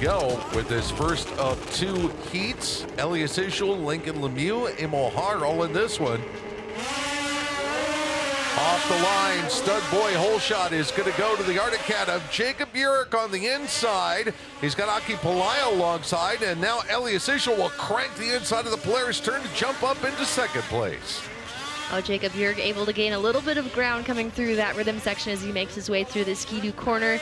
go with this first of two heats. Elias Ischel, Lincoln Lemieux, Emil Haar all in this one. Off the line, stud boy hole shot is going to go to the Arctic Cat of Jacob Burek on the inside. He's got Aki Pelayo alongside, and now Elias Ischel will crank the inside of the Polaris turn to jump up into second place. Oh, Jacob Burek able to gain a little bit of ground coming through that rhythm section as he makes his way through the Ski-Doo corner.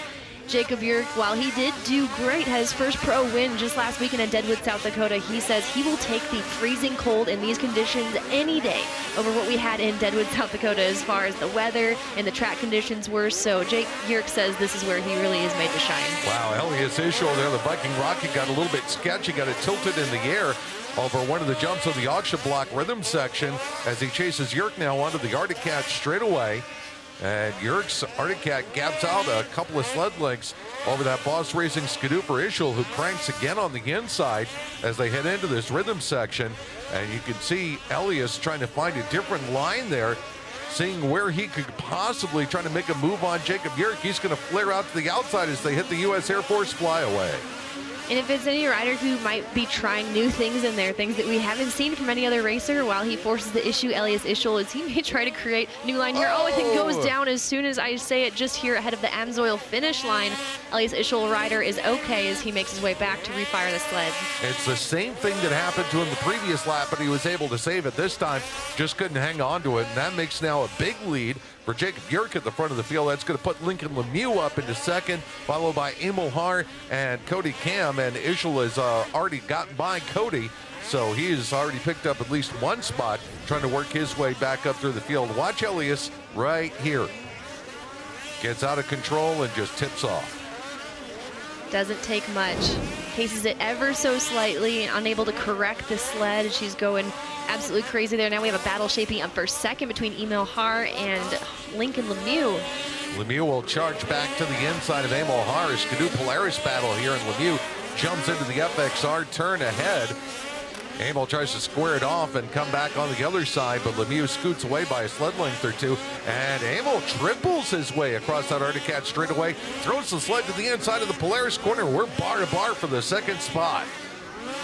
Jacob Burek, while he did do great, had his first pro win just last weekend in Deadwood, South Dakota. He says he will take the freezing cold in these conditions any day over what we had in Deadwood, South Dakota as far as the weather and the track conditions were. So Jake Burek says this is where he really is made to shine. Wow, Elias Ischel there, the Viking Rocket got a little bit sketchy, got it tilted in the air over one of the jumps of the auction block rhythm section as he chases Burek now onto the Arctic Cat straightaway. And Burek's Arctic Cat gaps out a couple of sled lengths over that Boss Racing Ski-Doo for Ischel, who cranks again on the inside as they head into this rhythm section. And you can see Elias trying to find a different line there, seeing where he could possibly try to make a move on Jacob Burek. He's going to flare out to the outside as they hit the U.S. Air Force flyaway. And if it's any rider who might be trying new things in there, things that we haven't seen from any other racer, while he forces the issue, Elias Ischel, is he may try to create new line here. Oh, I think goes down as soon as I say it, just here ahead of the Amsoil finish line. Elias Ischel rider is okay as he makes his way back to refire the sled. It's the same thing that happened to him the previous lap, but he was able to save it this time, just couldn't hang on to it, and that makes now a big lead for Jacob Burek at the front of the field. That's going to put Lincoln Lemieux up into second, followed by Emil Haar and Cody Cam. And Ischel has already gotten by Cody, so he has already picked up at least one spot, trying to work his way back up through the field. Watch Elias right here. Gets out of control and just tips off. Doesn't take much. Paces it ever so slightly, unable to correct the sled. She's going absolutely crazy there. Now we have a battle shaping up for second between Emil Haar and Lincoln Lemieux. Lemieux will charge back to the inside of Emil Haar. Ski-Doo Polaris battle here, and Lemieux jumps into the FXR turn ahead. Emil tries to square it off and come back on the other side, but Lemieux scoots away by a sled length or two, and Emil triples his way across that Arctic Cat straightaway, throws the sled to the inside of the Polaris corner. We're bar to bar for the second spot.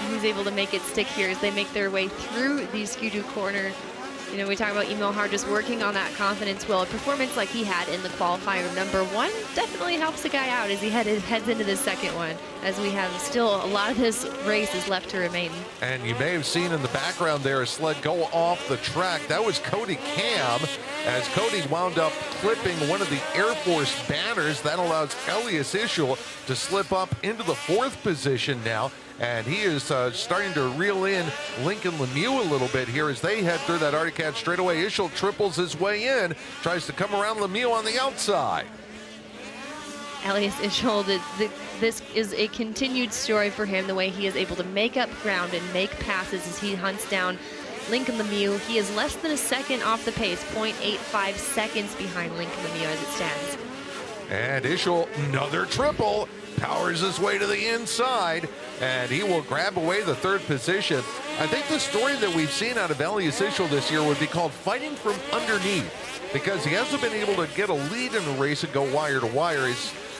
And he's able to make it stick here as they make their way through the Ski-Doo corner. You know, we talk about Emil Haar just working on that confidence. Well, a performance like he had in the qualifier number one definitely helps the guy out as he heads into the second one, as we have still a lot of this race is left to remain. And you may have seen in the background there a sled go off the track. That was Cody Cam, as Cody wound up clipping one of the Air Force banners. That allows Elias Ischel to slip up into the fourth position now. And he is starting to reel in Lincoln Lemieux a little bit here as they head through that Arctic Cat straightaway. Ischel triples his way in, tries to come around Lemieux on the outside. Elias Ischel, this is a continued story for him, the way he is able to make up ground and make passes as he hunts down Lincoln Lemieux. He is less than a second off the pace, 0.85 seconds behind Lincoln Lemieux as it stands. And Ischel, another triple, powers his way to the inside, and he will grab away the third position. I think the story that we've seen out of Elias Ischel this year would be called fighting from underneath, because he hasn't been able to get a lead in the race and go wire to wire.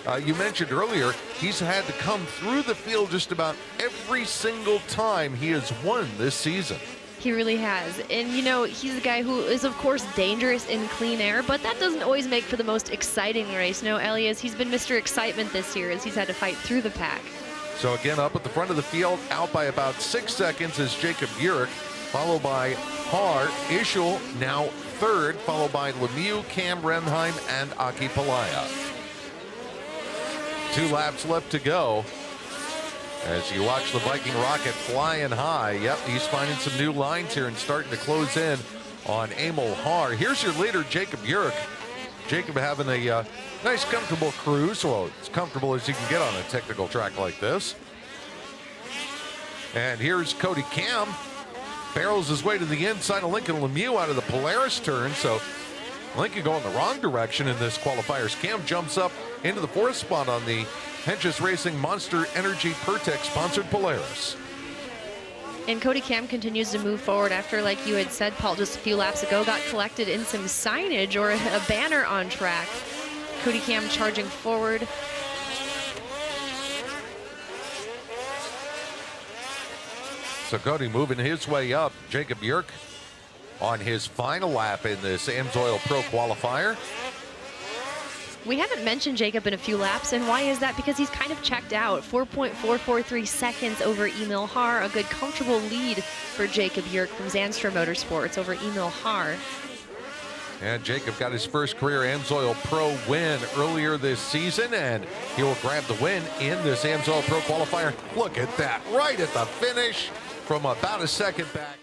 As you mentioned earlier, he's had to come through the field just about every single time he has won this season. He really has. And, you know, he's a guy who is, of course, dangerous in clean air, but that doesn't always make for the most exciting race. No, Elias, he's been Mr. Excitement this year as he's had to fight through the pack. So again, up at the front of the field, out by about 6 seconds is Jacob Burek, followed by Haar. Ischel now third, followed by Lemieux, Cam Renheim, and Aki Pelayo. 2 laps left to go. As you watch the Viking Rocket flying high. Yep, he's finding some new lines here and starting to close in on Emil Haar. Here's your leader, Jacob Burek. Jacob having a nice, comfortable cruise. Well, as comfortable as you can get on a technical track like this. And here's Cody Cam. Barrels his way to the inside of Lincoln Lemieux out of the Polaris turn. So Lincoln going the wrong direction in this qualifiers. Cam jumps up into the 4th spot on the Henches Racing Monster Energy Pertec sponsored Polaris. And Cody Cam continues to move forward after, like you had said, Paul, just a few laps ago, got collected in some signage or a banner on track. Cody Cam charging forward. So Cody moving his way up. Jacob Yerk on his final lap in this AMSOIL Pro qualifier. We haven't mentioned Jacob in a few laps, and why is that? Because he's kind of checked out. 4.443 seconds over Emil Haar. A good, comfortable lead for Jacob Yerk from Zanstra Motorsports over Emil Haar. And Jacob got his first career AMSOIL Pro win earlier this season, and he will grab the win in this AMSOIL Pro qualifier. Look at that, right at the finish from about a second back.